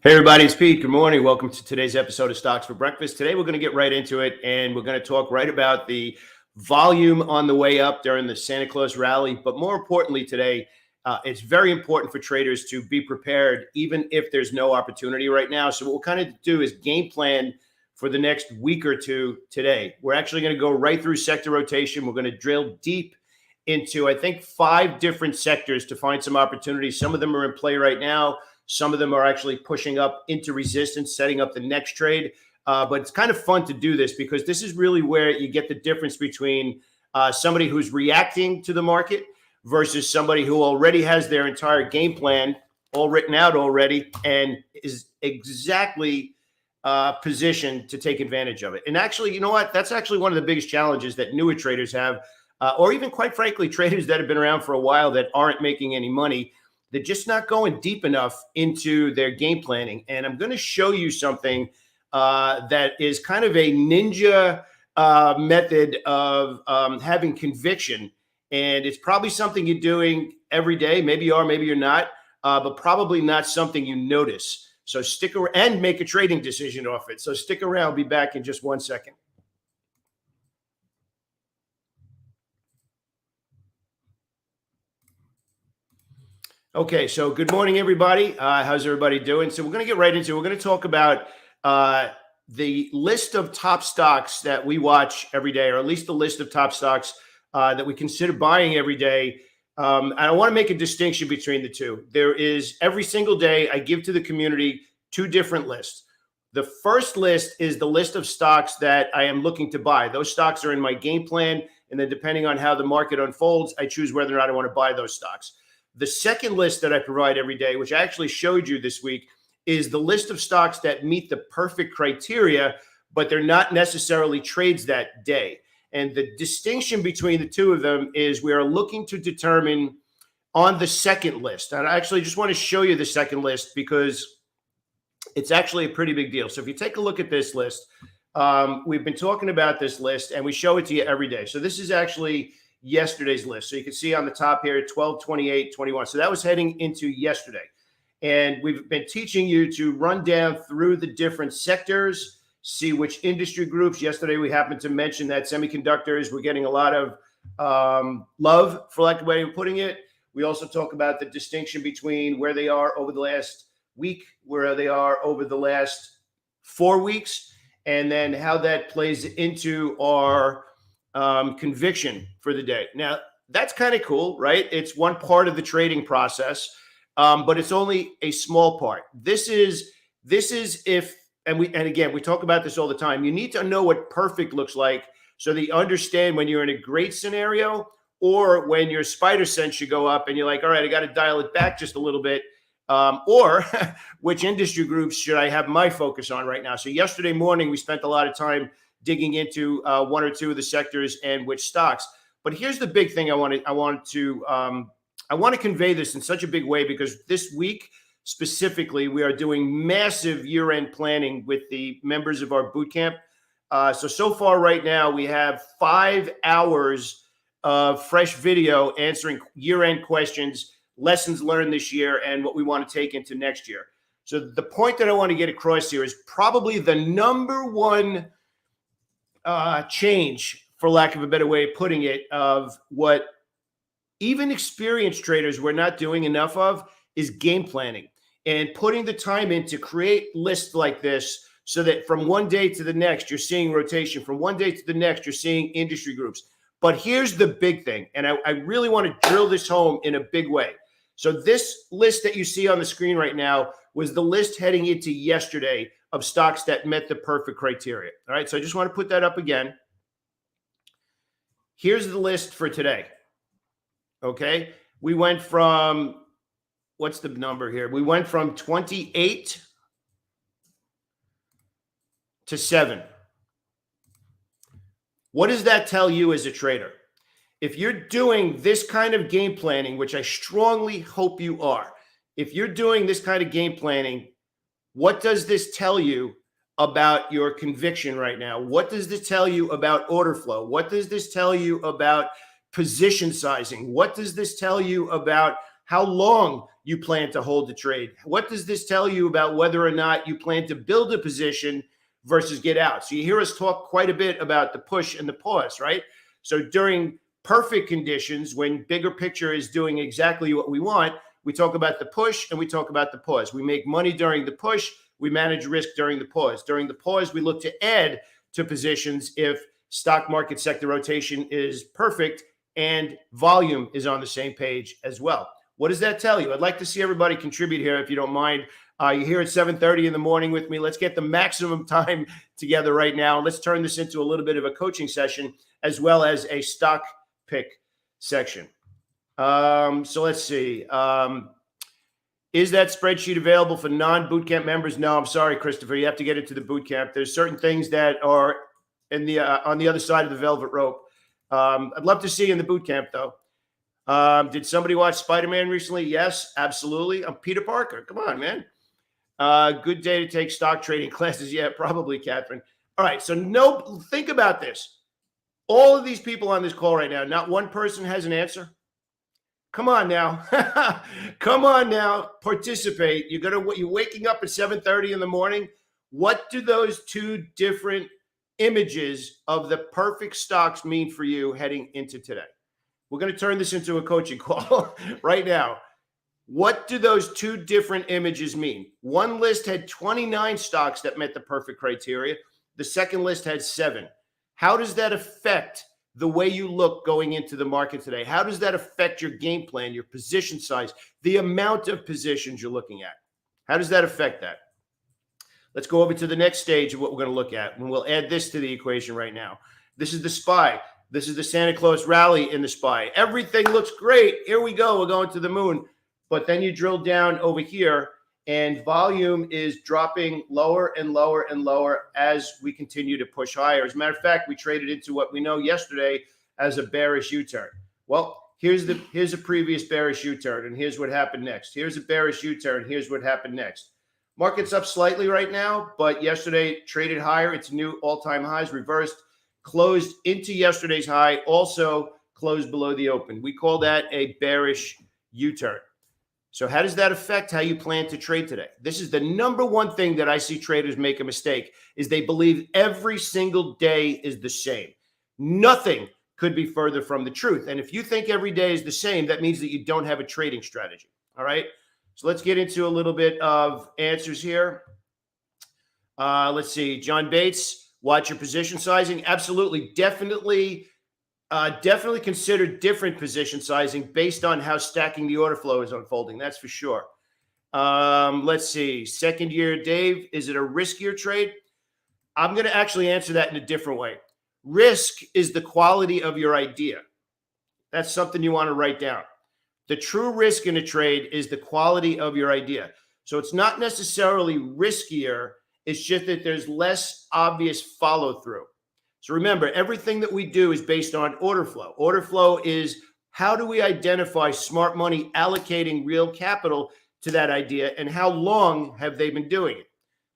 Hey everybody, it's Pete. Good morning. Welcome to today's episode of Stocks for Breakfast. Today we're going to get right into it, and we're going to talk right about the volume on the way up during the Santa Claus rally. But more importantly today, it's very important for traders to be prepared even if there's no opportunity right now. So what we'll kind of do is game plan for the next week or two today. We're actually going to go right through sector rotation. We're going to drill deep into, I think, 5 different sectors to find some opportunities. Some of them are in play right now. Some of them are actually pushing up into resistance, setting up the next trade. But it's kind of fun to do this because this is really where you get the difference between somebody who's reacting to the market versus somebody who already has their entire game plan all written out already and is exactly positioned to take advantage of it. And actually, you know what? That's actually one of the biggest challenges that newer traders have, or even quite frankly, traders that have been around for a while that aren't making any money. They're just not going deep enough into their game planning. And I'm going to show you something that is kind of a ninja method of having conviction. And it's probably something you're doing every day. Maybe you are, maybe you're not, but probably not something you notice. So stick around and make a trading decision off it. So stick around. I'll be back in just 1 second. Okay, so good morning, everybody. How's everybody doing? So we're going to get right into it. We're going to talk about the list of top stocks that we watch every day, or at least the list of top stocks that we consider buying every day. And I want to make a distinction between the two. There is every single day I give to the community 2 different lists. The first list is the list of stocks that I am looking to buy. Those stocks are in my game plan. And then depending on how the market unfolds, I choose whether or not I want to buy those stocks. The second list that I provide every day, which I actually showed you this week, is the list of stocks that meet the perfect criteria, but they're not necessarily trades that day. And the distinction between the two of them is we are looking to determine on the second list. And I actually just want to show you the second list because it's actually a pretty big deal. So if you take a look at this list, we've been talking about this list and we show it to you every day. So this is actually yesterday's list. So you can see on the top here, 12, 28, 21. So that was heading into yesterday. And we've been teaching you to run down through the different sectors, see which industry groups. Yesterday, we happened to mention that semiconductors were getting a lot of love, for lack of a way of putting it. We also talk about the distinction between where they are over the last week, where they are over the last 4 weeks, and then how that plays into our conviction for the day. Now, that's kind of cool, right? It's one part of the trading process, but it's only a small part. This is if, and again, we talk about this all the time. You need to know what perfect looks like so that you understand when you're in a great scenario or when your spider sense should go up and you're like, all right, I got to dial it back just a little bit. Or which industry groups should I have my focus on right now? So yesterday morning, we spent a lot of time digging into 1 or 2 of the sectors and which stocks. But here's the big thing I want to convey this in such a big way because this week specifically, we are doing massive year-end planning with the members of our boot camp. So far right now, we have 5 hours of fresh video answering year-end questions, lessons learned this year, and what we want to take into next year. So the point that I want to get across here is probably the number one change, for lack of a better way of putting it, of what even experienced traders were not doing enough of is game planning and putting the time in to create lists like this so that from one day to the next, you're seeing rotation. From one day to the next, you're seeing industry groups. But here's the big thing, and I really want to drill this home in a big way. So this list that you see on the screen right now was the list heading into yesterday of stocks that met the perfect criteria. All right, so I just want to put that up again. Here's the list for today. Okay, we went from, what's the number here? We went from 28 to 7. What does that tell you as a trader? If you're doing this kind of game planning, which I strongly hope you are, if you're doing this kind of game planning, what does this tell you about your conviction right now? What does this tell you about order flow? What does this tell you about position sizing? What does this tell you about how long you plan to hold the trade? What does this tell you about whether or not you plan to build a position versus get out? So you hear us talk quite a bit about the push and the pause, right? So during perfect conditions, when bigger picture is doing exactly what we want, we talk about the push and we talk about the pause. We make money during the push. We manage risk during the pause. During the pause, we look to add to positions if stock market sector rotation is perfect and volume is on the same page as well. What does that tell you? I'd like to see everybody contribute here, if you don't mind. You're here at 7:30 in the morning with me. Let's get the maximum time together right now. Let's turn this into a little bit of a coaching session as well as a stock pick section. So let's see. Is that spreadsheet available for non-bootcamp members? No, I'm sorry, Christopher. You have to get into the bootcamp. There's certain things that are in the on the other side of the velvet rope. I'd love to see you in the bootcamp, though. Did somebody watch Spider-Man recently? Yes, absolutely. I'm Peter Parker. Come on, man. Good day to take stock trading classes. Yeah, probably, Catherine. All right, so think about this. All of these people on this call right now, not one person has an answer. Come on now. Come on now. Participate. You're waking up at 7:30 in the morning. What do those two different images of the perfect stocks mean for you heading into today? We're going to turn this into a coaching call right now. What do those two different images mean? One list had 29 stocks that met the perfect criteria. The second list had 7. How does that affect the way you look going into the market today? How does that affect your game plan, your position size, the amount of positions you're looking at? How does that affect that? Let's go over to the next stage of what we're going to look at, and we'll add this to the equation right now. This is the SPY. This is the Santa Claus rally in the SPY. Everything looks great. Here we go. We're going to the moon. But then you drill down over here, and volume is dropping lower and lower and lower as we continue to push higher. As a matter of fact, we traded into what we know yesterday as a bearish U-turn. Well, here's a previous bearish U-turn, and here's what happened next. Here's a bearish U-turn. Here's what happened next. Market's up slightly right now, but yesterday traded higher. It's new all-time highs, reversed, closed into yesterday's high, also closed below the open. We call that a bearish U-turn. So how does that affect how you plan to trade today? This is the number one thing that I see traders make a mistake, is they believe every single day is the same. Nothing could be further from the truth. And if you think every day is the same, that means that you don't have a trading strategy. All right. So let's get into a little bit of answers here. Let's see. John Bates, watch your position sizing. Absolutely. Definitely consider different position sizing based on how stacking the order flow is unfolding. That's for sure. Let's see. Second year, Dave, is it a riskier trade? I'm going to actually answer that in a different way. Risk is the quality of your idea. That's something you want to write down. The true risk in a trade is the quality of your idea. So it's not necessarily riskier. It's just that there's less obvious follow through. So remember, everything that we do is based on order flow. Order flow is how do we identify smart money allocating real capital to that idea, and how long have they been doing it?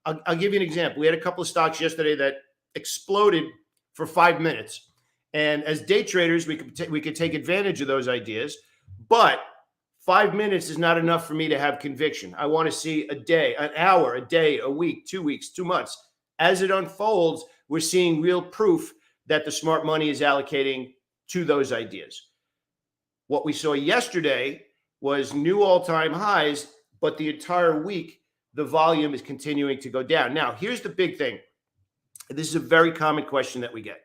I'll give you an example. We had a couple of stocks yesterday that exploded for 5 minutes. And as day traders, we could take advantage of those ideas. But 5 minutes is not enough for me to have conviction. I want to see a day, an hour, a day, a week, 2 weeks, 2 months. As it unfolds, we're seeing real proof that the smart money is allocating to those ideas. What we saw yesterday was new all-time highs, but the entire week, the volume is continuing to go down. Now, here's the big thing. This is a very common question that we get.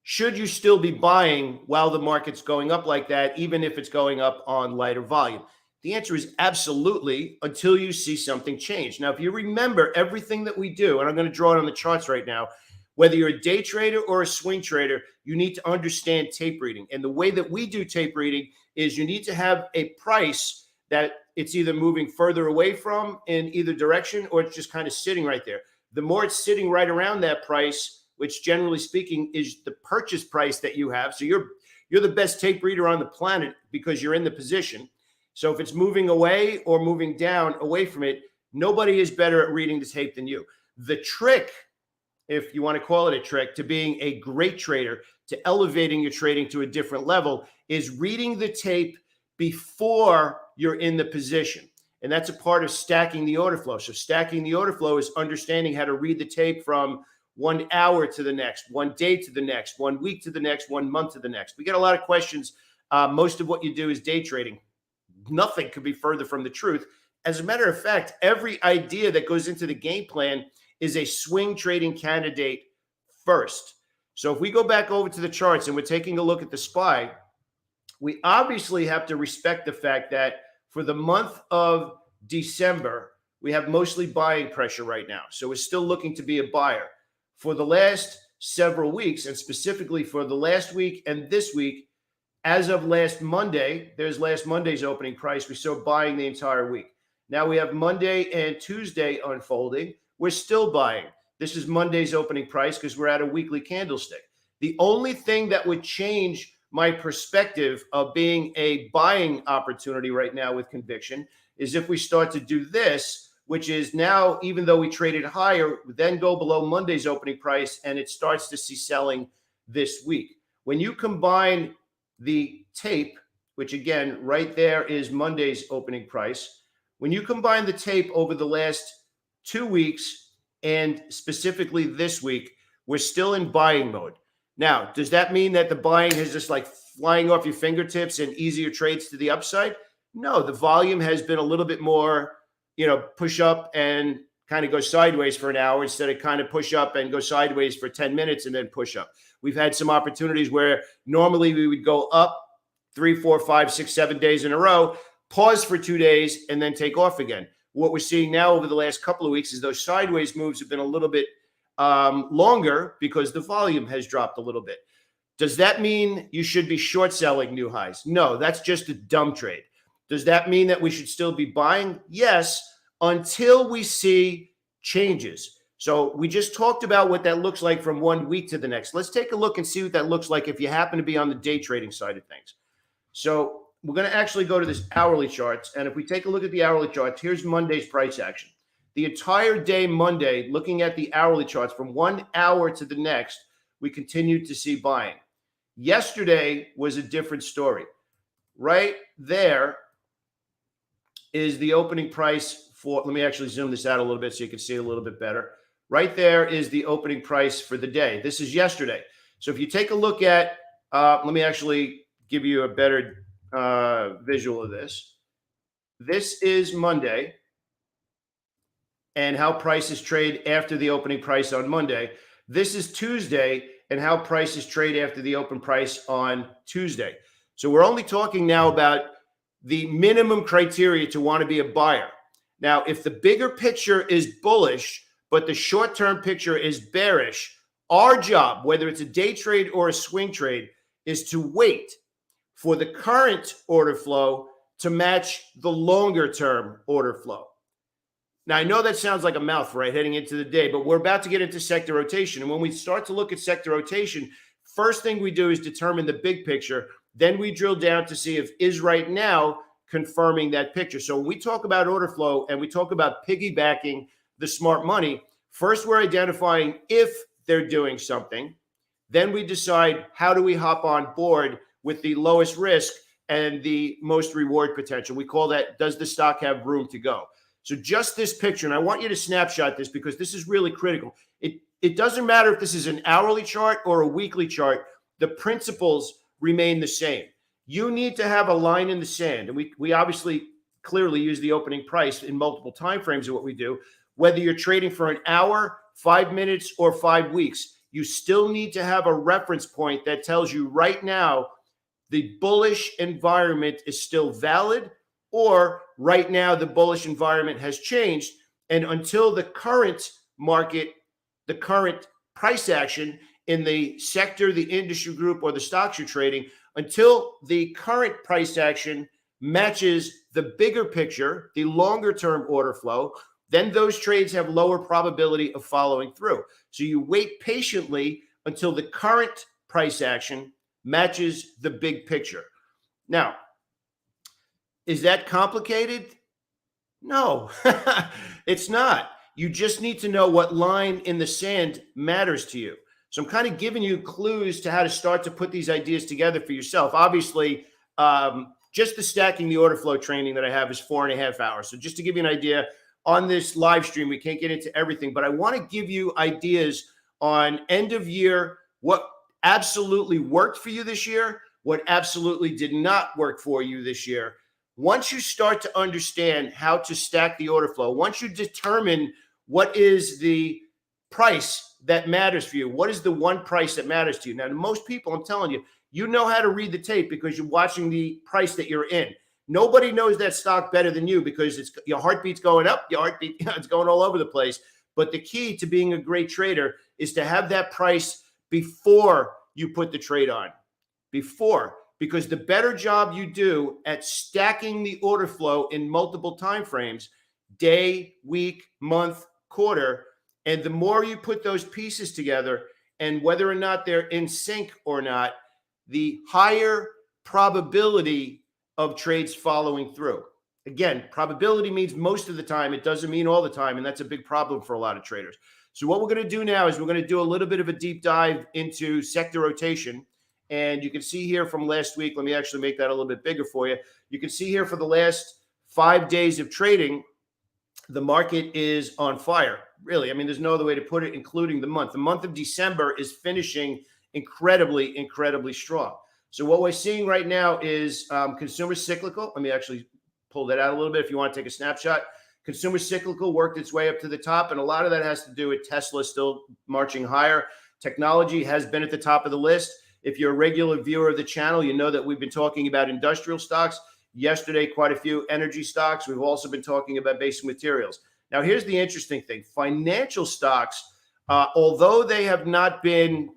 Should you still be buying while the market's going up like that, even if it's going up on lighter volume? The answer is absolutely, until you see something change. Now, if you remember everything that we do, and I'm going to draw it on the charts right now, whether you're a day trader or a swing trader, you need to understand tape reading. And the way that we do tape reading is you need to have a price that it's either moving further away from in either direction, or it's just kind of sitting right there. The more it's sitting right around that price, which generally speaking is the purchase price that you have. So you're the best tape reader on the planet because you're in the position. So if it's moving away or moving down away from it, nobody is better at reading the tape than you. The trick, if you want to call it a trick, to being a great trader, to elevating your trading to a different level, is reading the tape before you're in the position. And that's a part of stacking the order flow. So stacking the order flow is understanding how to read the tape from 1 hour to the next, 1 day to the next, 1 week to the next, 1 month to the next. We get a lot of questions. Most of what you do is day trading. Nothing could be further from the truth. As a matter of fact, every idea that goes into the game plan is a swing trading candidate first. So if we go back over to the charts and we're taking a look at the SPY, we obviously have to respect the fact that for the month of December, we have mostly buying pressure right now. So we're still looking to be a buyer. For the last several weeks, and specifically for the last week and this week, as of last Monday, there's last Monday's opening price. We saw buying the entire week. Now we have Monday and Tuesday unfolding. We're still buying. This is Monday's opening price because we're at a weekly candlestick. The only thing that would change my perspective of being a buying opportunity right now with conviction is if we start to do this, which is now, even though we traded higher, then go below Monday's opening price and it starts to see selling this week. When you combine the tape, which again, right there is Monday's opening price. When you combine the tape over the last 2 weeks and specifically this week, we're still in buying mode. Now, does that mean that the buying is just like flying off your fingertips and easier trades to the upside? No, the volume has been a little bit more, push up and kind of go sideways for an hour instead of kind of push up and go sideways for 10 minutes and then push up. We've had some opportunities where normally we would go up 3, 4, 5, 6, 7 days in a row, pause for 2 days, and then take off again. What we're seeing now over the last couple of weeks is those sideways moves have been a little bit longer because the volume has dropped a little bit. Does that mean you should be short selling new highs? No, that's just a dumb trade. Does that mean that we should still be buying? Yes, until we see changes. So we just talked about what that looks like from 1 week to the next. Let's take a look and see what that looks like if you happen to be on the day trading side of things. So we're going to actually go to this hourly charts. And if we take a look at the hourly charts, here's Monday's price action. The entire day Monday, looking at the hourly charts from 1 hour to the next, we continued to see buying. Yesterday was a different story. Right there is the opening price for, let me actually zoom this out a little bit so you can see it a little bit better. Right there is the opening price for the day. This is yesterday. So if you take a look at, let me actually give you a better visual of this. This is Monday and how prices trade after the opening price on Monday. This is Tuesday and how prices trade after the open price on Tuesday. So we're only talking now about the minimum criteria to want to be a buyer. Now, if the bigger picture is bullish, but the short-term picture is bearish, our job, whether it's a day trade or a swing trade, is to wait for the current order flow to match the longer-term order flow. Now, I know that sounds like a mouthful, right, heading into the day, but we're about to get into sector rotation. And when we start to look at sector rotation, first thing we do is determine the big picture. Then we drill down to see if is right now confirming that picture. So when we talk about order flow and we talk about piggybacking the smart money, first we're identifying if they're doing something. Then we decide how do we hop on board with the lowest risk and the most reward potential. We call that, does the stock have room to go? So just this picture, and I want you to snapshot this because this is really critical. It doesn't matter if this is an hourly chart or a weekly chart. The principles remain the same. You need to have a line in the sand. And we obviously clearly use the opening price in multiple time frames of what we do. Whether you're trading for an hour, 5 minutes, or 5 weeks, you still need to have a reference point that tells you right now the bullish environment is still valid, or right now the bullish environment has changed. And until the current market, the current price action in the sector, the industry group, or the stocks you're trading, until the current price action matches the bigger picture, the longer term order flow, then those trades have lower probability of following through. So you wait patiently until the current price action matches the big picture. Now, is that complicated? No, it's not. You just need to know what line in the sand matters to you. So I'm kind of giving you clues to how to start to put these ideas together for yourself. Obviously, Just the stacking the order flow training that I have is 4.5 hours. So just to give you an idea, on this live stream, we can't get into everything, but I want to give you ideas on end of year, what absolutely worked for you this year, what absolutely did not work for you this year. Once you start to understand how to stack the order flow, once you determine what is the price that matters for you, what is the one price that matters to you. Now, to most people, I'm telling you, you know how to read the tape because you're watching the price that you're in. Nobody knows that stock better than you because it's your heartbeat's going up, your heartbeat it's going all over the place. But the key to being a great trader is to have that price before you put the trade on. Before, because the better job you do at stacking the order flow in multiple time frames, day, week, month, quarter, and the more you put those pieces together, and whether or not they're in sync or not, the higher probability of trades following through. Again, probability means most of the time. It doesn't mean all the time, and that's a big problem for a lot of traders. So what we're going to do now is we're going to do a little bit of a deep dive into sector rotation. And you can see here from last week, let me actually make that a little bit bigger for you. You can see here for the last 5 days of trading, the market is on fire. Really, I mean, there's no other way to put it, including the month. The month of December is finishing incredibly, incredibly strong. So what we're seeing right now is consumer cyclical. Let me actually pull that out a little bit if you want to take a snapshot. Consumer cyclical worked its way up to the top, and a lot of that has to do with Tesla still marching higher. Technology has been at the top of the list. If you're a regular viewer of the channel, you know that we've been talking about industrial stocks. Yesterday, quite a few energy stocks. We've also been talking about basic materials. Now, here's the interesting thing. Financial stocks, although they have not been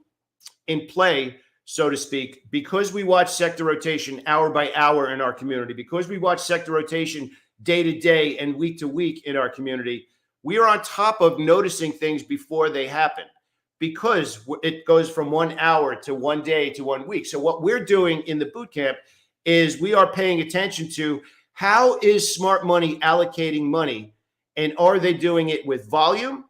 in play, so to speak, because we watch sector rotation hour by hour in our community, because we watch sector rotation day to day and week to week in our community, we are on top of noticing things before they happen because it goes from 1 hour to 1 day to 1 week. So what we're doing in the boot camp is we are paying attention to how is smart money allocating money, and are they doing it with volume,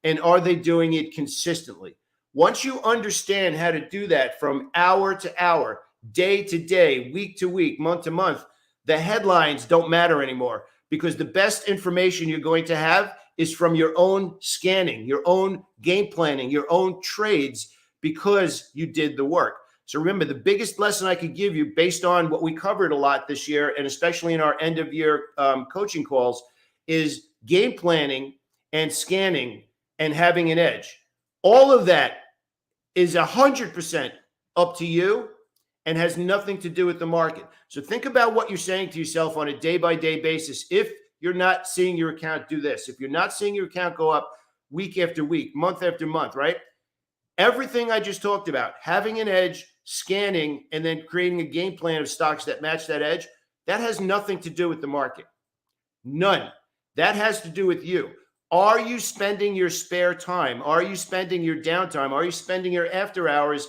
and are they doing it consistently? Once you understand how to do that from hour to hour, day to day, week to week, month to month, the headlines don't matter anymore because the best information you're going to have is from your own scanning, your own game planning, your own trades because you did the work. So remember, the biggest lesson I could give you based on what we covered a lot this year, and especially in our end of year coaching calls, is game planning and scanning and having an edge. All of that is 100% up to you and has nothing to do with the market. So think about what you're saying to yourself on a day-by-day basis. If you're not seeing your account do this, if you're not seeing your account go up week after week, month after month, right? Everything I just talked about, having an edge, scanning, and then creating a game plan of stocks that match that edge, that has nothing to do with the market. None. That has to do with you. Are you spending your spare time? Are you spending your downtime? Are you spending your after hours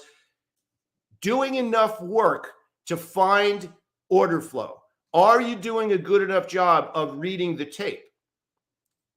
doing enough work to find order flow? Are you doing a good enough job of reading the tape?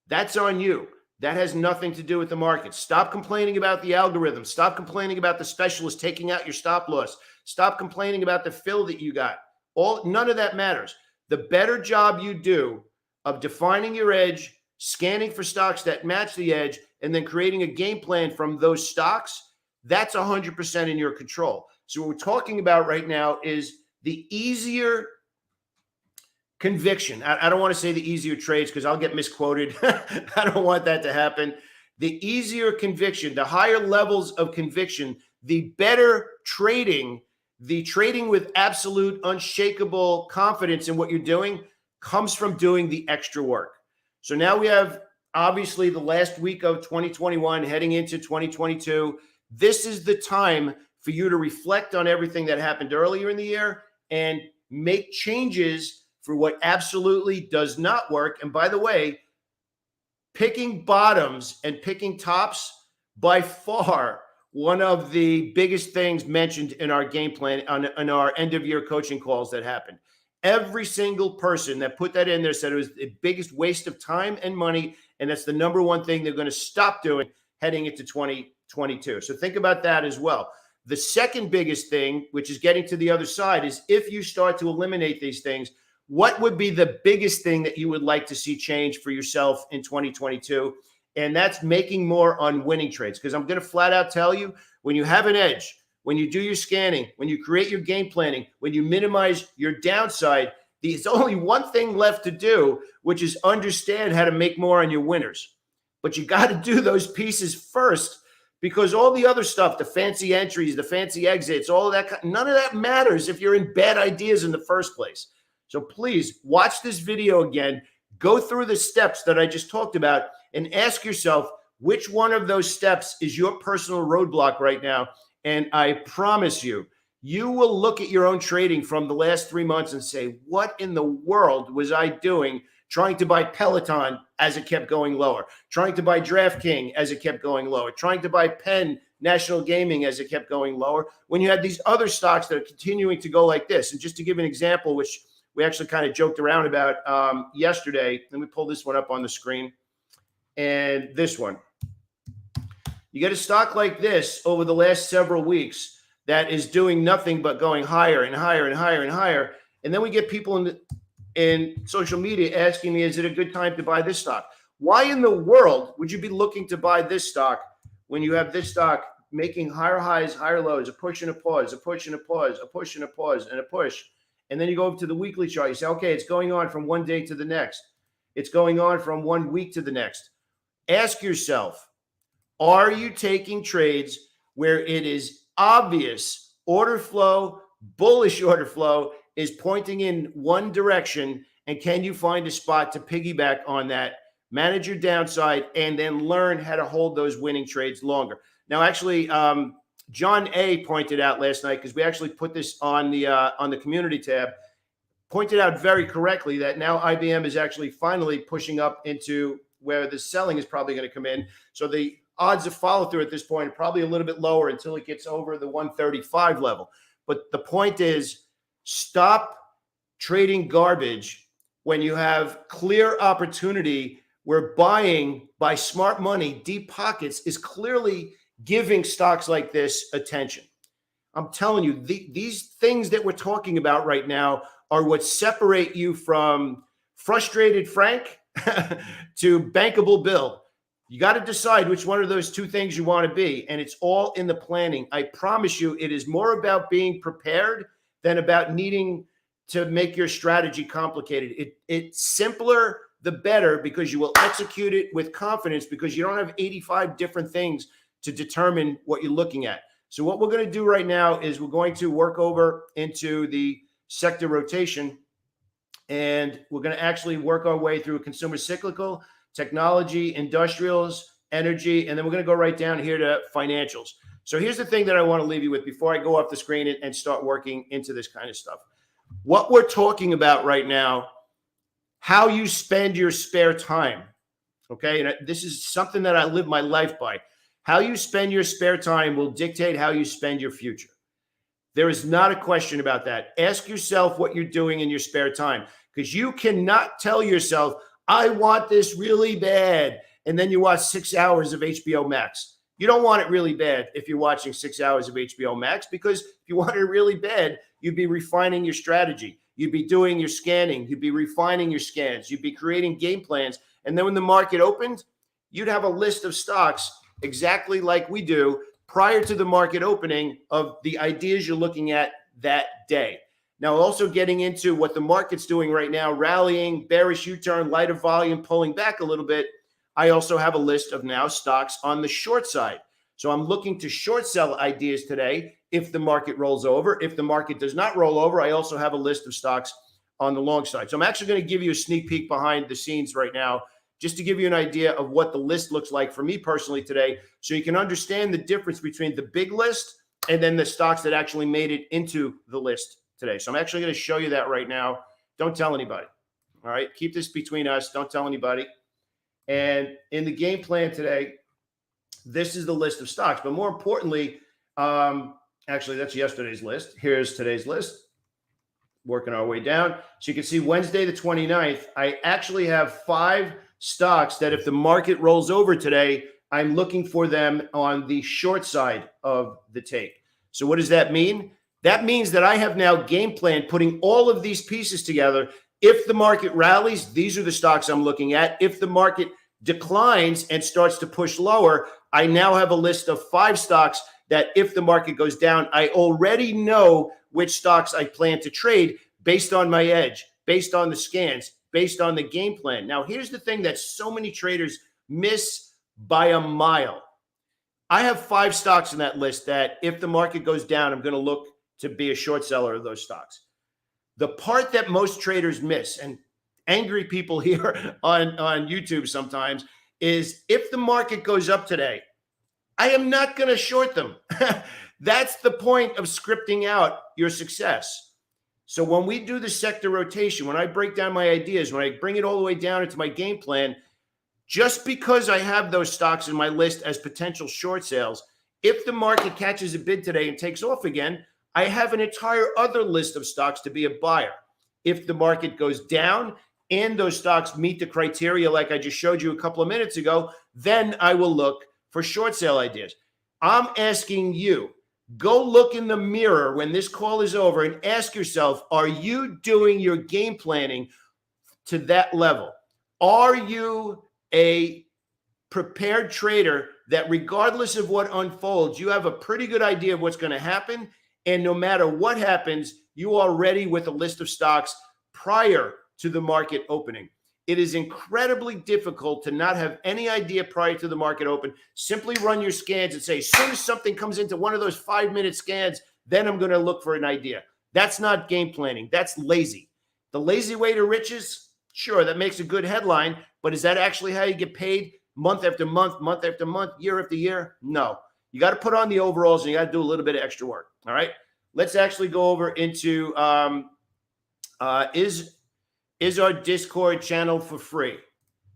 That's on you. That has nothing to do with the market. Stop complaining about the algorithm. Stop complaining about the specialist taking out your stop loss. Stop complaining about the fill that you got. None of that matters. The better job you do of defining your edge, scanning for stocks that match the edge, and then creating a game plan from those stocks, that's 100% in your control. So what we're talking about right now is the easier conviction. I don't want to say the easier trades because I'll get misquoted. I don't want that to happen. The easier conviction, the higher levels of conviction, the better trading, the trading with absolute unshakable confidence in what you're doing comes from doing the extra work. So now we have obviously the last week of 2021 heading into 2022. This is the time for you to reflect on everything that happened earlier in the year and make changes for what absolutely does not work. And by the way, picking bottoms and picking tops, by far one of the biggest things mentioned in our game plan on our end of year coaching calls that happened. Every single person that put that in there said it was the biggest waste of time and money. And that's the number one thing they're going to stop doing heading into 2022. So think about that as well. The second biggest thing, which is getting to the other side, is if you start to eliminate these things, what would be the biggest thing that you would like to see change for yourself in 2022? And that's making more on winning trades. Because I'm going to flat out tell you, when you have an edge, when you do your scanning, when you create your game planning, when you minimize your downside, there's only one thing left to do, which is understand how to make more on your winners. But you got to do those pieces first, because all the other stuff, the fancy entries, the fancy exits, all of that, none of that matters if you're in bad ideas in the first place. So please watch this video again, go through the steps that I just talked about, and ask yourself which one of those steps is your personal roadblock right now. And I promise you, you will look at your own trading from the last 3 months and say, what in the world was I doing trying to buy Peloton as it kept going lower, trying to buy DraftKings as it kept going lower, trying to buy Penn National Gaming as it kept going lower, when you had these other stocks that are continuing to go like this. And just to give an example, which we actually kind of joked around about yesterday, let me pull this one up on the screen. And this one, you get a stock like this over the last several weeks that is doing nothing but going higher and higher and higher and higher. And then we get people in social media asking me, is it a good time to buy this stock? Why in the world would you be looking to buy this stock when you have this stock making higher highs, higher lows, a push and a pause, a push and a pause, a push and a pause, and a push? And then you go over to the weekly chart. You say, okay, it's going on from one day to the next. It's going on from 1 week to the next. Ask yourself, are you taking trades where it is obvious order flow, bullish order flow is pointing in one direction, and can you find a spot to piggyback on that, manage your downside, and then learn how to hold those winning trades longer? Now, actually, John A. pointed out last night, because we actually put this on the community tab, pointed out very correctly that now IBM is actually finally pushing up into where the selling is probably going to come in. So the odds of follow through at this point are probably a little bit lower until it gets over the 135 level. But the point is, stop trading garbage when you have clear opportunity where buying by smart money, deep pockets, is clearly giving stocks like this attention. I'm telling you, these things that we're talking about right now are what separate you from frustrated Frank to bankable Bill. You got to decide which one of those two things you want to be, and it's all in the planning. I promise you, it is more about being prepared than about needing to make your strategy complicated. It's simpler, the better, because you will execute it with confidence, because you don't have 85 different things to determine what you're looking at. So what we're going to do right now is we're going to work over into the sector rotation, and we're going to actually work our way through consumer cyclical, technology, industrials, energy, and then we're going to go right down here to financials. So here's the thing that I want to leave you with before I go off the screen and start working into this kind of stuff. What we're talking about right now, how you spend your spare time, okay? And this is something that I live my life by. How you spend your spare time will dictate how you spend your future. There is not a question about that. Ask yourself what you're doing in your spare time, because you cannot tell yourself, I want this really bad, and then you watch 6 hours of HBO Max. You don't want it really bad if you're watching 6 hours of HBO Max, because if you want it really bad, you'd be refining your strategy. You'd be doing your scanning. You'd be refining your scans. You'd be creating game plans. And then when the market opened, you'd have a list of stocks exactly like we do prior to the market opening of the ideas you're looking at that day. Now, also getting into what the market's doing right now, rallying, bearish U-turn, lighter volume, pulling back a little bit. I also have a list of now stocks on the short side. So I'm looking to short sell ideas today if the market rolls over. If the market does not roll over, I also have a list of stocks on the long side. So I'm actually going to give you a sneak peek behind the scenes right now, just to give you an idea of what the list looks like for me personally today, so you can understand the difference between the big list and then the stocks that actually made it into the list today. So I'm actually going to show you that right now. Don't tell anybody. All right. Keep this between us. Don't tell anybody. And in the game plan today, this is the list of stocks. But more importantly, actually, that's yesterday's list. Here's today's list. Working our way down. So you can see Wednesday, the 29th, I actually have 5 stocks that if the market rolls over today, I'm looking for them on the short side of the tape. So what does that mean? That means that I have now game plan putting all of these pieces together. If the market rallies, these are the stocks I'm looking at. If the market declines and starts to push lower, I now have a list of 5 stocks that if the market goes down, I already know which stocks I plan to trade based on my edge, based on the scans, based on the game plan. Now, here's the thing that so many traders miss by a mile. I have 5 stocks in that list that if the market goes down, I'm going to look to be a short seller of those stocks. The part that most traders miss, and angry people here on YouTube sometimes, is if the market goes up today, I am not going to short them. That's the point of scripting out your success. So when we do the sector rotation, when I break down my ideas, when I bring it all the way down into my game plan, just because I have those stocks in my list as potential short sales, if the market catches a bid today and takes off again, I have an entire other list of stocks to be a buyer. If the market goes down and those stocks meet the criteria like I just showed you a couple of minutes ago, then I will look for short sale ideas. I'm asking you, go look in the mirror when this call is over and ask yourself, are you doing your game planning to that level? Are you a prepared trader that regardless of what unfolds, you have a pretty good idea of what's going to happen? And no matter what happens, you are ready with a list of stocks prior to the market opening. It is incredibly difficult to not have any idea prior to the market open. Simply run your scans and say, as soon as something comes into one of those 5-minute scans, then I'm going to look for an idea. That's not game planning. That's lazy. The lazy way to riches, sure, that makes a good headline, but is that actually how you get paid month after month, month after month, year after year? No. You got to put on the overalls and you got to do a little bit of extra work. All right. Let's actually go over into is our Discord channel for free?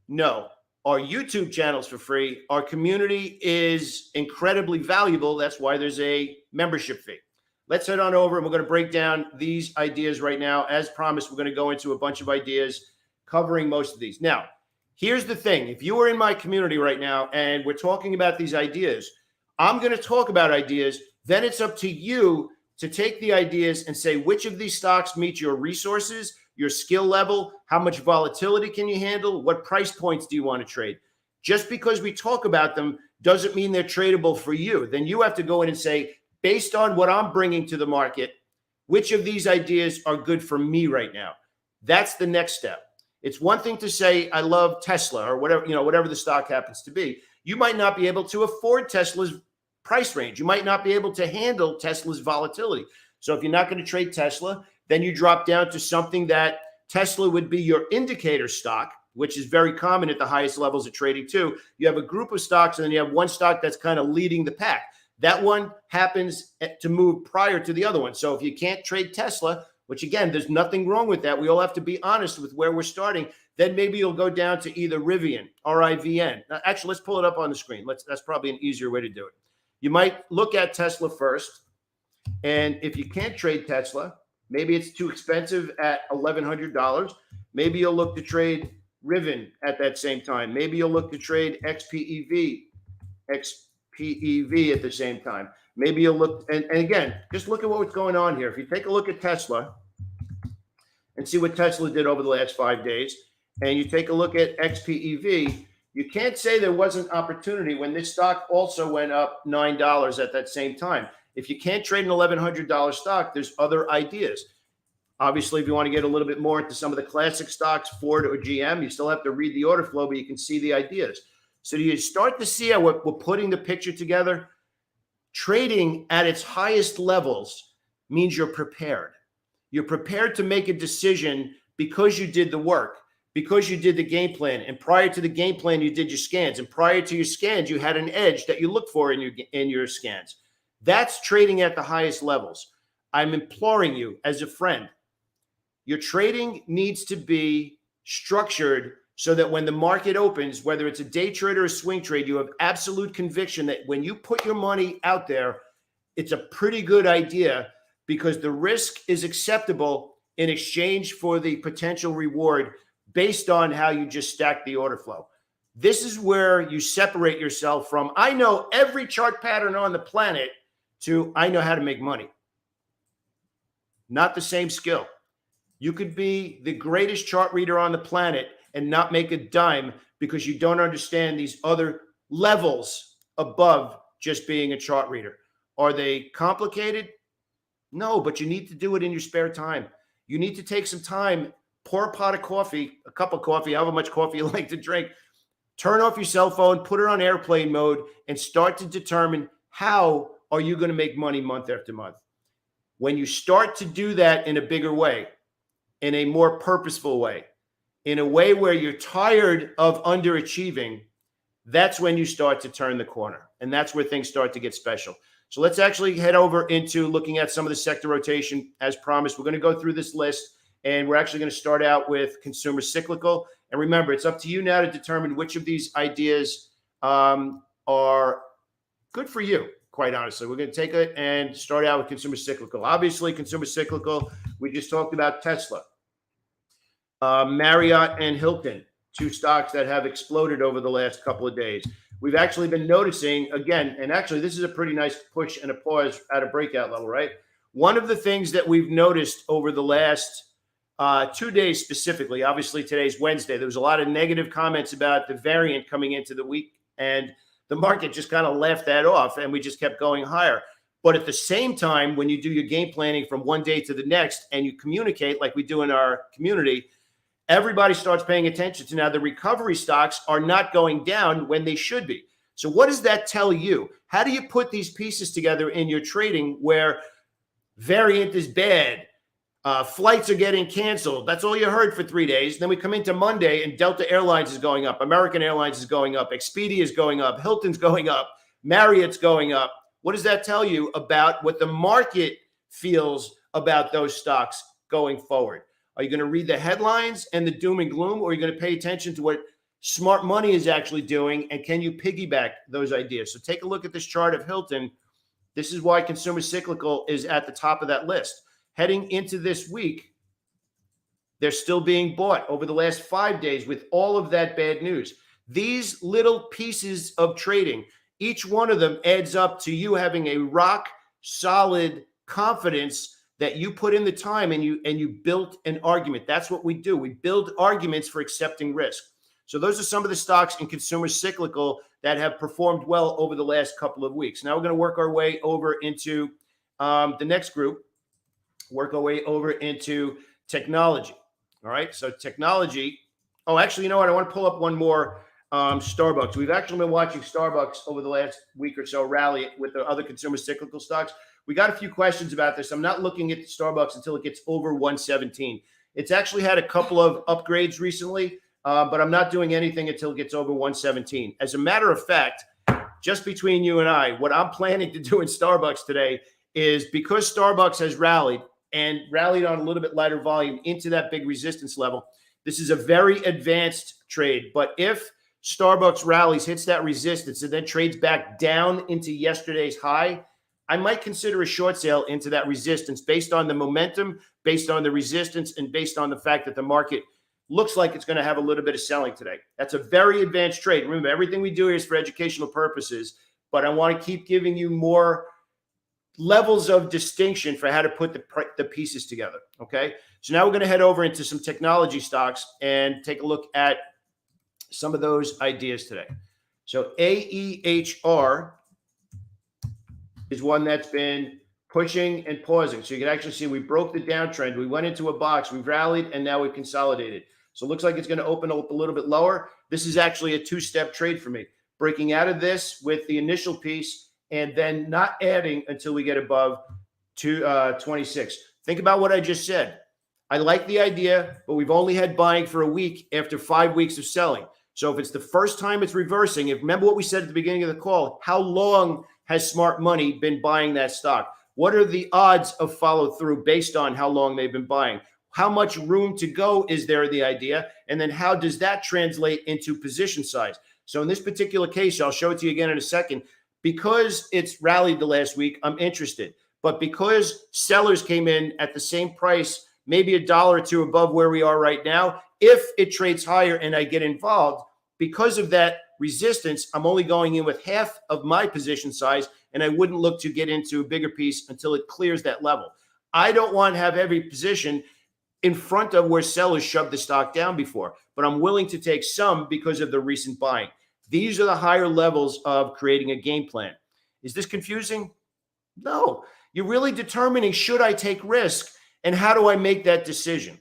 No. Our YouTube channel's for free. Our community is incredibly valuable. That's why there's a membership fee. Let's head on over and we're going to break down these ideas right now. As promised, we're going to go into a bunch of ideas covering most of these. Now, here's the thing. If you are in my community right now and we're talking about these ideas, I'm going to talk about ideas. Then it's up to you to take the ideas and say which of these stocks meet your resources, your skill level, how much volatility can you handle, what price points do you want to trade. Just because we talk about them doesn't mean they're tradable for you. Then you have to go in and say, based on what I'm bringing to the market, which of these ideas are good for me right now? That's the next step. It's one thing to say, I love Tesla or whatever, whatever the stock happens to be. You might not be able to afford Tesla's price range. You might not be able to handle Tesla's volatility. So if you're not going to trade Tesla, then you drop down to something that Tesla would be your indicator stock, which is very common at the highest levels of trading too. You have a group of stocks and then you have one stock that's kind of leading the pack. That one happens to move prior to the other one. So if you can't trade Tesla, which again, there's nothing wrong with that. We all have to be honest with where we're starting. Then maybe you'll go down to either Rivian, RIVN. Now, actually, let's pull it up on the screen. That's probably an easier way to do it. You might look at Tesla first. And if you can't trade Tesla, maybe it's too expensive at $1,100. Maybe you'll look to trade Rivian at that same time. Maybe you'll look to trade XPEV at the same time. Maybe you'll look, and again, just look at what's going on here. If you take a look at Tesla and see what Tesla did over the last 5 days, and you take a look at XPEV, you can't say there wasn't opportunity when this stock also went up $9 at that same time. If you can't trade an $1,100 stock, there's other ideas. Obviously, if you want to get a little bit more into some of the classic stocks, Ford or GM, you still have to read the order flow, but you can see the ideas. So you start to see how we're putting the picture together. Trading at its highest levels means you're prepared. You're prepared to make a decision because you did the work, because you did the game plan. And prior to the game plan, you did your scans. And prior to your scans, you had an edge that you look for in your scans. That's trading at the highest levels. I'm imploring you as a friend, your trading needs to be structured so that when the market opens, whether it's a day trade or a swing trade, you have absolute conviction that when you put your money out there, it's a pretty good idea because the risk is acceptable in exchange for the potential reward based on how you just stack the order flow. This is where you separate yourself from, I know every chart pattern on the planet to I know how to make money. Not the same skill. You could be the greatest chart reader on the planet and not make a dime because you don't understand these other levels above just being a chart reader. Are they complicated? No, but you need to do it in your spare time. You need to take some time, pour a pot of coffee, a cup of coffee, however much coffee you like to drink, turn off your cell phone, put it on airplane mode, and start to determine how are you going to make money month after month. When you start to do that in a bigger way, in a more purposeful way, in a way where you're tired of underachieving, that's when you start to turn the corner. And that's where things start to get special. So let's actually head over into looking at some of the sector rotation as promised. We're going to go through this list, and we're actually going to start out with consumer cyclical. And remember, it's up to you now to determine which of these ideas are good for you, quite honestly. We're going to take it and start out with consumer cyclical. Obviously, consumer cyclical, we just talked about Tesla. Marriott and Hilton, two stocks that have exploded over the last couple of days. We've actually been noticing again, and actually this is a pretty nice push and a pause at a breakout level, right? One of the things that we've noticed over the last 2 days specifically, obviously today's Wednesday, there was a lot of negative comments about the variant coming into the week, and the market just kind of laughed that off, and we just kept going higher. But at the same time, when you do your game planning from one day to the next and you communicate like we do in our community, everybody starts paying attention to now the recovery stocks are not going down when they should be. So what does that tell you? How do you put these pieces together in your trading where variant is bad, flights are getting canceled? That's all you heard for 3 days. Then we come into Monday and Delta Airlines is going up, American Airlines is going up, Expedia is going up, Hilton's going up, Marriott's going up. What does that tell you about what the market feels about those stocks going forward? Are you going to read the headlines and the doom and gloom, or are you going to pay attention to what smart money is actually doing, and can you piggyback those ideas? So take a look at this chart of Hilton. This is why consumer cyclical is at the top of that list. Heading into this week, they're still being bought over the last 5 days with all of that bad news. These little pieces of trading, each one of them adds up to you having a rock solid confidence that you put in the time and you built an argument. That's what we do. We build arguments for accepting risk. So those are some of the stocks in consumer cyclical that have performed well over the last couple of weeks. Now we're going to work our way over into the next group, work our way over into technology. All right. So technology. Oh, actually, you know what? I want to pull up one more Starbucks. We've actually been watching Starbucks over the last week or so rally with the other consumer cyclical stocks. We got a few questions about this. I'm not looking at Starbucks until it gets over 117. It's actually had a couple of upgrades recently, but I'm not doing anything until it gets over 117. As a matter of fact, just between you and I, what I'm planning to do in Starbucks today is, because Starbucks has rallied and rallied on a little bit lighter volume into that big resistance level, this is a very advanced trade. But if Starbucks rallies, hits that resistance, and then trades back down into yesterday's high, I might consider a short sale into that resistance based on the momentum, based on the resistance, and based on the fact that the market looks like it's going to have a little bit of selling today. That's a very advanced trade. Remember, everything we do here is for educational purposes, but I want to keep giving you more levels of distinction for how to put the pieces together. Okay. So now we're going to head over into some technology stocks and take a look at some of those ideas today. So AEHR is one that's been pushing and pausing. So you can actually see we broke the downtrend. We went into a box, we've rallied, and now we've consolidated. So it looks like it's going to open up a little bit lower. This is actually a two-step trade for me. Breaking out of this with the initial piece and then not adding until we get above 26. Think about what I just said. I like the idea, but we've only had buying for a week after 5 weeks of selling. So if it's the first time it's reversing, remember what we said at the beginning of the call, how long has smart money been buying that stock? What are the odds of follow through based on how long they've been buying? How much room to go is there, the idea? And then how does that translate into position size? So in this particular case, I'll show it to you again in a second. Because it's rallied the last week, I'm interested. But because sellers came in at the same price, maybe $1 or $2 above where we are right now, if it trades higher and I get involved, because of that resistance, I'm only going in with half of my position size, and I wouldn't look to get into a bigger piece until it clears that level. I don't want to have every position in front of where sellers shoved the stock down before, but I'm willing to take some because of the recent buying. These are the higher levels of creating a game plan. Is this confusing? No. You're really determining, should I take risk, and how do I make that decision?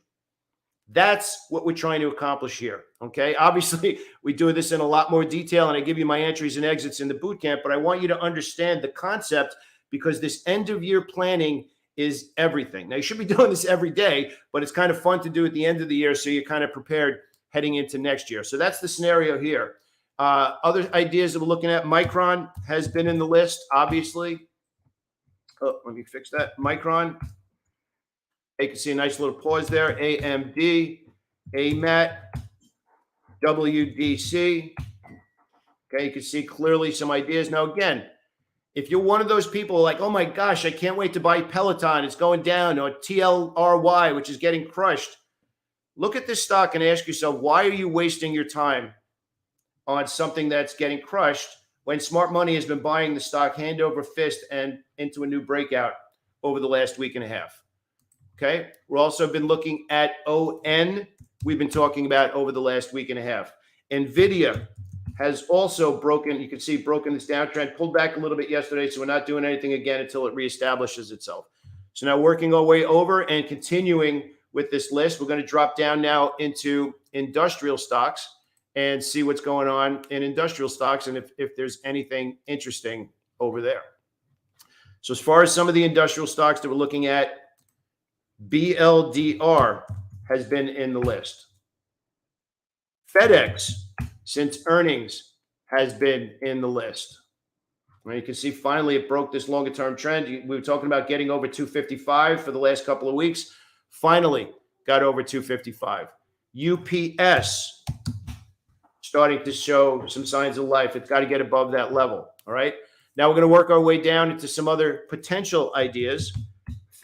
That's what we're trying to accomplish here, okay? Obviously, we do this in a lot more detail, and I give you my entries and exits in the boot camp, but I want you to understand the concept, because this end-of-year planning is everything. Now, you should be doing this every day, but it's kind of fun to do at the end of the year, so you're kind of prepared heading into next year. So that's the scenario here. Other ideas that we're looking at, Micron has been in the list, obviously. Oh, let me fix that. Micron. You can see a nice little pause there. AMD, AMAT, WDC. Okay, you can see clearly some ideas. Now, again, if you're one of those people like, oh my gosh, I can't wait to buy Peloton, it's going down, or TLRY, which is getting crushed, look at this stock and ask yourself, why are you wasting your time on something that's getting crushed when smart money has been buying the stock hand over fist and into a new breakout over the last week and a half? Okay, we've also been looking at ON. We've been talking about over the last week and a half. NVIDIA has also broken, you can see broken this downtrend, pulled back a little bit yesterday, so we're not doing anything again until it reestablishes itself. So now working our way over and continuing with this list, we're going to drop down now into industrial stocks and see what's going on in industrial stocks and if there's anything interesting over there. So as far as some of the industrial stocks that we're looking at, BLDR has been in the list. FedEx, since earnings, has been in the list. Well, you can see finally it broke this longer term trend. We were talking about getting over 255 for the last couple of weeks. Finally got over 255. UPS starting to show some signs of life. It's got to get above that level. All right. Now we're going to work our way down into some other potential ideas.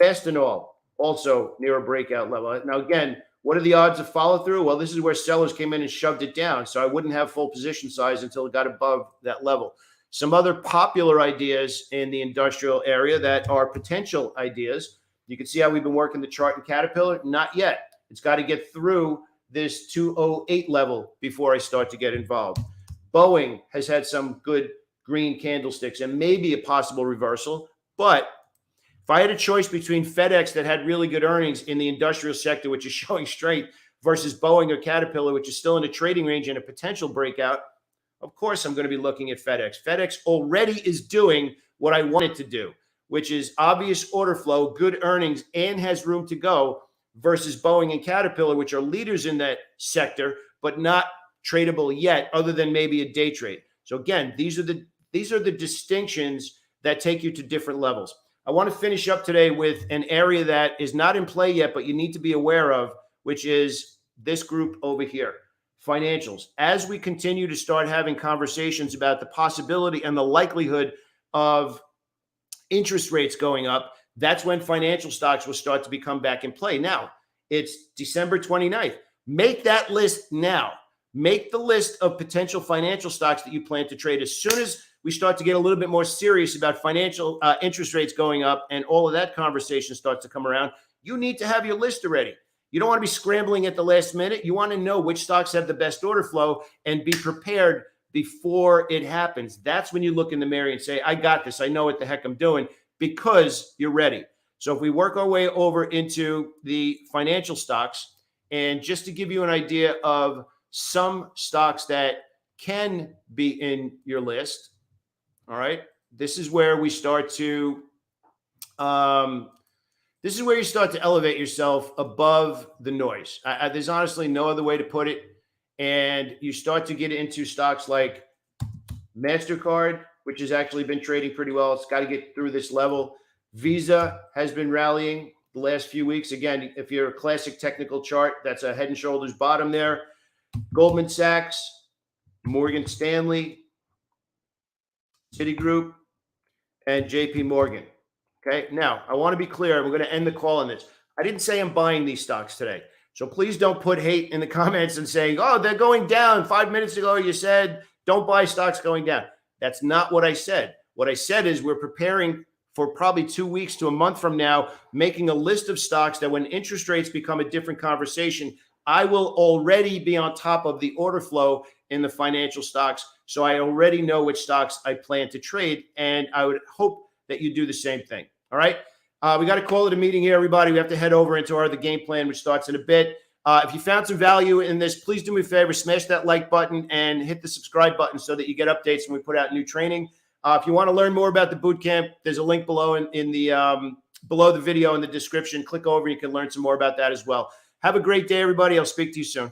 Fastenal, also near a breakout level. Now, again, what are the odds of follow through? Well, this is where sellers came in and shoved it down. So I wouldn't have full position size until it got above that level. Some other popular ideas in the industrial area that are potential ideas. You can see how we've been working the chart in Caterpillar. Not yet. It's got to get through this 208 level before I start to get involved. Boeing has had some good green candlesticks and maybe a possible reversal, but if I had a choice between FedEx that had really good earnings in the industrial sector, which is showing strength, versus Boeing or Caterpillar, which is still in a trading range and a potential breakout, of course I'm going to be looking at FedEx. FedEx already is doing what I want it to do, which is obvious order flow, good earnings, and has room to go, versus Boeing and Caterpillar, which are leaders in that sector, but not tradable yet, other than maybe a day trade. So again, these are the distinctions that take you to different levels. I want to finish up today with an area that is not in play yet, but you need to be aware of, which is this group over here, financials. As we continue to start having conversations about the possibility and the likelihood of interest rates going up, that's when financial stocks will start to become back in play. Now, it's December 29th. Make that list now. Make the list of potential financial stocks that you plan to trade. As soon as we start to get a little bit more serious about financial interest rates going up and all of that conversation starts to come around, you need to have your list already. You don't want to be scrambling at the last minute. You want to know which stocks have the best order flow and be prepared before it happens. That's when you look in the mirror and say, I got this. I know what the heck I'm doing, because you're ready. So if we work our way over into the financial stocks, and just to give you an idea of some stocks that can be in your list, all right, this is where we start to this is where you start to elevate yourself above the noise. There's honestly no other way to put it. And you start to get into stocks like MasterCard, which has actually been trading pretty well. It's got to get through this level. Visa has been rallying the last few weeks. Again, if you're a classic technical chart, that's a head and shoulders bottom there. Goldman Sachs, Morgan Stanley, Citigroup, and JP Morgan. Okay, now I want to be clear. We're going to end the call on this. I didn't say I'm buying these stocks today. So please don't put hate in the comments and saying, oh, they're going down. 5 minutes ago, you said don't buy stocks going down. That's not what I said. What I said is we're preparing for probably 2 weeks to a month from now, making a list of stocks that when interest rates become a different conversation, I will already be on top of the order flow in the financial stocks. So I already know which stocks I plan to trade. And I would hope that you do the same thing. All right. We got to call it a meeting here, everybody. We have to head over into the game plan, which starts in a bit. If you found some value in this, please do me a favor, smash that like button and hit the subscribe button so that you get updates when we put out new training. If you want to learn more about the boot camp, there's a link below in the below the video in the description. Click over, you can learn some more about that as well. Have a great day, everybody. I'll speak to you soon.